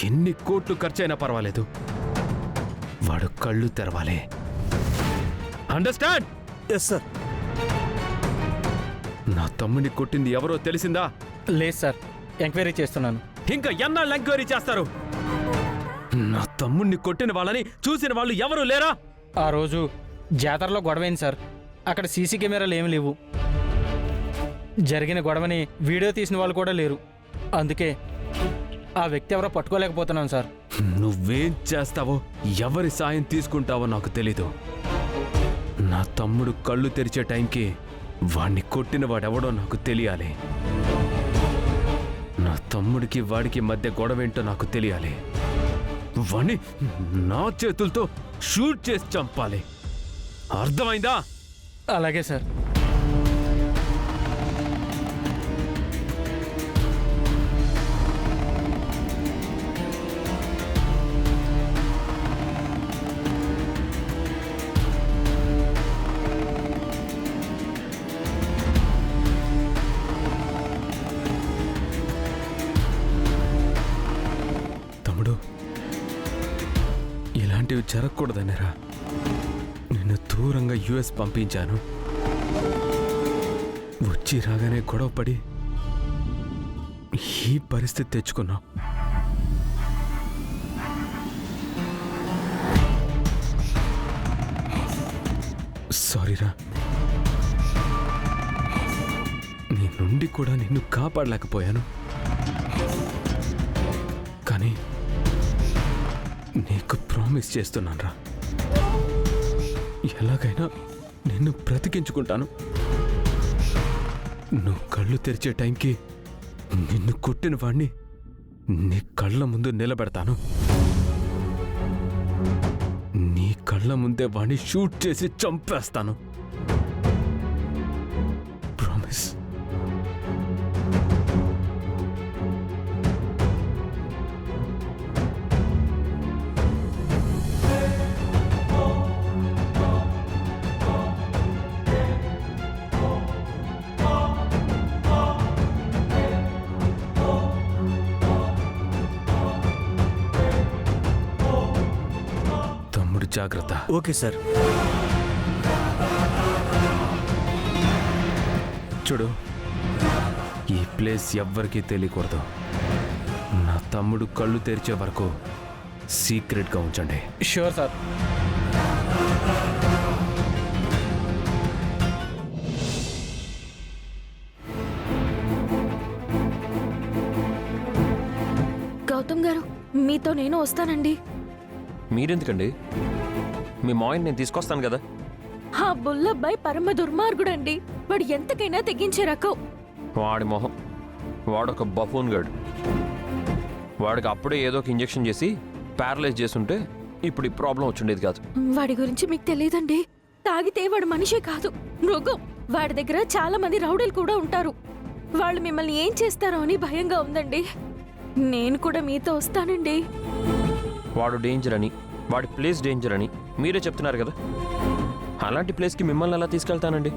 ఎన్ని కోట్లు ఖర్చైనా పర్వాలేదు, వాడు కళ్ళు తెరవాలి. అండర్స్టాండ్? Yes sir. నా తమ్ముడిని కొట్టింది ఎవరో తెలిసిందా? లేదు సార్, ఎంక్వైరీ చేస్తున్నాను. ఇంకా ఎన్నాళ్ళు ఎంక్వైరీ చేస్తారు? నా తమ్ముడిని కొట్టిన వాళ్ళని చూసిన వాళ్ళు ఎవరూ లేరా? ఆ రోజు జాతరలో గొడవైంది సార్. అక్కడ సీసీ కెమెరాలు ఏమి లేవు. జరిగిన గొడవని వీడియో తీసిన వాళ్ళు కూడా లేరు. అందుకే ఆ వ్యక్తి ఎవరో పట్టుకోలేకపోతున్నాను సార్. నువ్వేం చేస్తావో, ఎవరి సాయం తీసుకుంటావో నాకు తెలీదు. నా తమ్ముడు కళ్ళు తెరిచే టైంకి వాణ్ణి కొట్టిన వాడెవడో నాకు తెలియాలి. నా తమ్ముడికి వాడికి మధ్య గొడవేంటో నాకు తెలియాలి. వాణ్ణి నా చేతులతో షూట్ చేసి చంపాలి. అర్థమైందా? అలాగే సార్. ఇలాంటివి జరగకూడదనేరా నిన్ను దూరంగా యుఎస్ పంపించాను. వచ్చి రాగానే గొడవపడి ఈ పరిస్థితి తెచ్చుకున్నావు. సారీరా, నీ నుండి కూడా నిన్ను కాపాడలేకపోయాను. కానీ నీకు ప్రామిస్ చేస్తున్నానురా, ఎలాగైనా నిన్ను బ్రతికించుకుంటాను. నువ్వు కళ్ళు తెరిచే టైంకి నిన్ను కొట్టిన వాణ్ణి నీ కళ్ళ ముందు నిలబెడతాను. నీ కళ్ళ ముందే వాణ్ణి షూట్ చేసి చంపేస్తాను. ప్రామిస్. జాగ్రత్త. Okay sir. చూడు, ఈ ప్లేస్ ఎవ్వరికీ తెలియకూడదు. నా తమ్ముడు కళ్ళు తెరిచే వరకు సీక్రెట్గా ఉంచండి. Sure sir. గౌతమ్ గారు, మీతో నేను వస్తానండి. మీరెందుకండి? మీ మాయని నేను తీసుకొస్తాను కదా. ఆ బుల్లబ్బాయి పరమ దుర్మార్గుడండి. వాడు ఎంతకైనా తెగించే రకం. వాడి మొహం, వాడొక బఫూన్ గాడు. వాడికి అప్పుడే ఏదో ఒక ఇంజెక్షన్ చేసి ప్యారలైజ్ చేసుంటే ఇప్పుడు ఈ ప్రాబ్లం వచ్చిండేది కాదు. వాడి గురించి మీకు తెలియదండి. తాగితే వాడు మనిషే కాదు, మృగం. వాడి దగ్గర చాలా మంది రౌడీలు కూడా ఉంటారు. వాళ్ళు మిమ్మల్ని ఏం చేస్తారో అని భయంగా ఉందండి. నేను కూడా మీతో వస్తానండి. వాడు డేంజర్ అని, వాడి ప్లేస్ డేంజర్ అని మీరే చెప్తున్నారు కదా. అలాంటి ప్లేస్కి మిమ్మల్ని ఎలా తీసుకెళ్తానండి?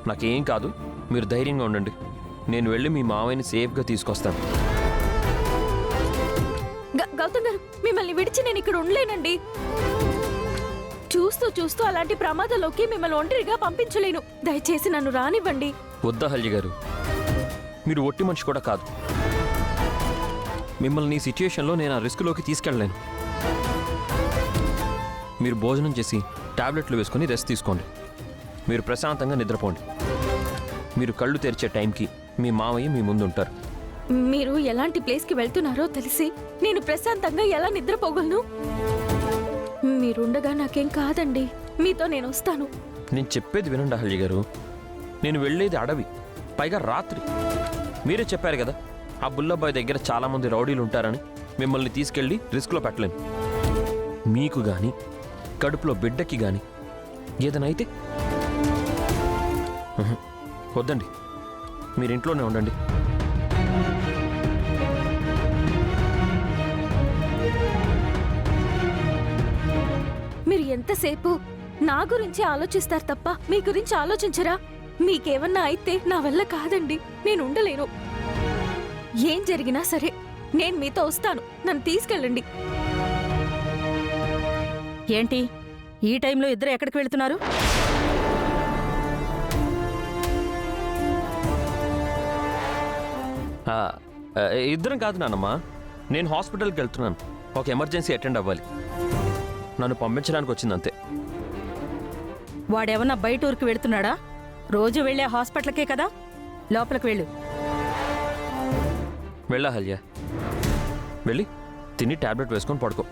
నాకేం కాదు, మీరు ధైర్యంగా ఉండండి. నేను వెళ్ళి మీ మావయ్యని సేఫ్గా తీసుకొస్తాను. గౌతమ్ గారు, మిమ్మల్ని విడిచి నేను ఇక్కడ ఉండలేనండి. చూస్తూ చూస్తూ అలాంటి ప్రమాదంలోకి మిమ్మల్ని ఒంటరిగా పంపించలేను. దయచేసి నన్ను రానివ్వండి. వద్దా హల్జీ గారు, మీరు ఒట్టి మనిషి కూడా కాదు. మిమ్మల్ని ఈ సిచ్యుయేషన్లో నేను ఆ రిస్క్లోకి తీసుకెళ్ళలేను. మీరు భోజనం చేసి టాబ్లెట్లు వేసుకొని రెస్ట్ తీసుకోండి. మీరు ప్రశాంతంగా నిద్రపోండి. మీరు కళ్ళు తెరిచే టైంకి మీ మావయ్య మీ ముందు ఉంటారు. మీరు ఎలాంటి ప్లేస్కి వెళ్తున్నారో తెలిసి నేను ప్రశాంతంగా ఎలా నిద్రపోగలను? మీరుండగా నాకేం కాదండి. మీతో నేను వస్తాను. నేను చెప్పేది వినండి హల్జీ గారు. నేను వెళ్ళేది అడవి, పైగా రాత్రి. మీరే చెప్పారు కదా ఆ బుల్లబ్బాయి దగ్గర చాలామంది రౌడీలు ఉంటారని. మిమ్మల్ని తీసుకెళ్ళి రిస్క్లో పెట్టలేను. మీకు కానీ కడుపులో బిడ్డకి కానీ ఏదైనా అయితే వద్దండి, మీరు ఇంట్లోనే ఉండండి. మీరు ఎంతసేపు నా గురించి ఆలోచిస్తారు తప్ప మీ గురించి ఆలోచించరా? మీకేమన్నా అయితే నా వల్ల కాదండి, నేను ఉండలేను. ఏం జరిగినా సరే నేను మీతో వస్తాను, నన్ను తీసుకెళ్ళండి. ఏంటి ఈ టైంలో ఇద్దరు ఎక్కడికి వెళ్తున్నారు? ఆ, ఇద్దరం కాదు నాన్నమ్మ, నేను హాస్పిటల్కి వెళ్తున్నాను. ఒక ఎమర్జెన్సీ అటెండ్ అవ్వాలి. నన్ను పంపించడానికి వచ్చింది అంతే. వాడేమన్నా బయట ఊరికి వెళ్తున్నాడా? రోజు వెళ్ళే హాస్పిటల్కే కదా. లోపలికి వెళ్ళు. వెళ్ళా హల్య, వెళ్ళి తిని టాబ్లెట్ వేసుకొని పడుకో.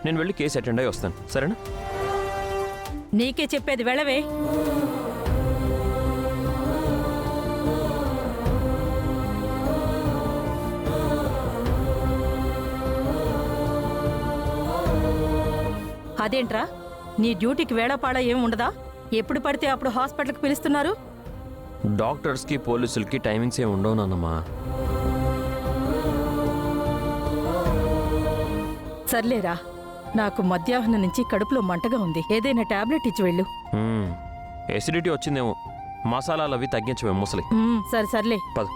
నేను వెళ్ళి కేసు అటెండ్ అయ్యి వస్తాను, సరేనా? నీకే చెప్పేది, వెళ్ళవే. అదేంట్రా, నీ డ్యూటీకి వేళపాడ ఏం ఉండదా? ఎప్పుడు పడితే అప్పుడు హాస్పిటల్కి పిలుస్తున్నారు. డాక్టర్స్కి పోలీసులకి టైమింగ్స్ ఏమి ఉండవు నాన్నమ్మా. సర్లేరా, నాకు మధ్యాహ్నం నుంచి కడుపులో మంటగా ఉంది. ఏదైనా టాబ్లెట్ ఇచ్చి వెళ్ళు. ఎసిడిటీ వచ్చిందేమో, మసాలాలు అవి తగ్గించవేమో ముసలి. సరే సర్లే. పద.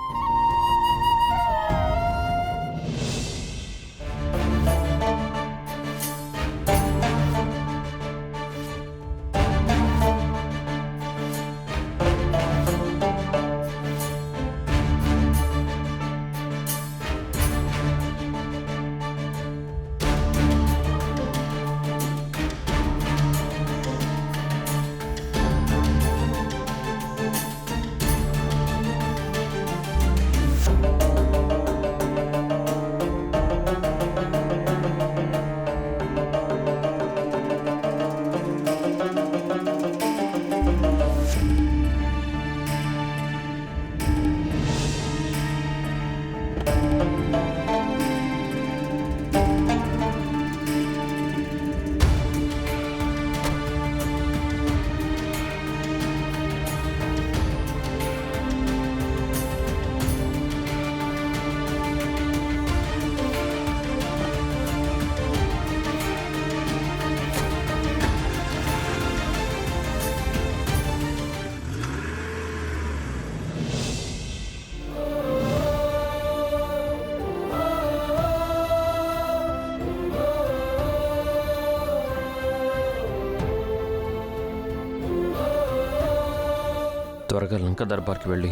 త్వరగా లంక దర్బార్కి వెళ్ళి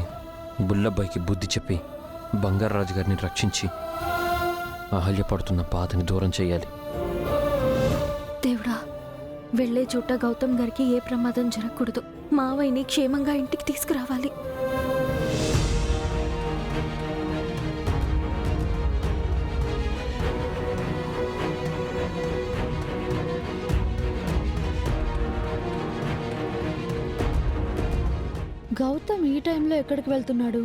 బుల్లబ్బాయికి బుద్ధి చెప్పి బంగారాజు గారిని రక్షించి అహల్య పడుతున్న బాధని దూరం చేయాలి. దేవుడా, వెళ్లే చోట గౌతమ్ గారికి ఏ ప్రమాదం జరగకూడదు. మావయ్యని క్షేమంగా ఇంటికి తీసుకురావాలి. గౌతమ్ ఈ టైంలో ఎక్కడికి వెళ్తున్నాడు?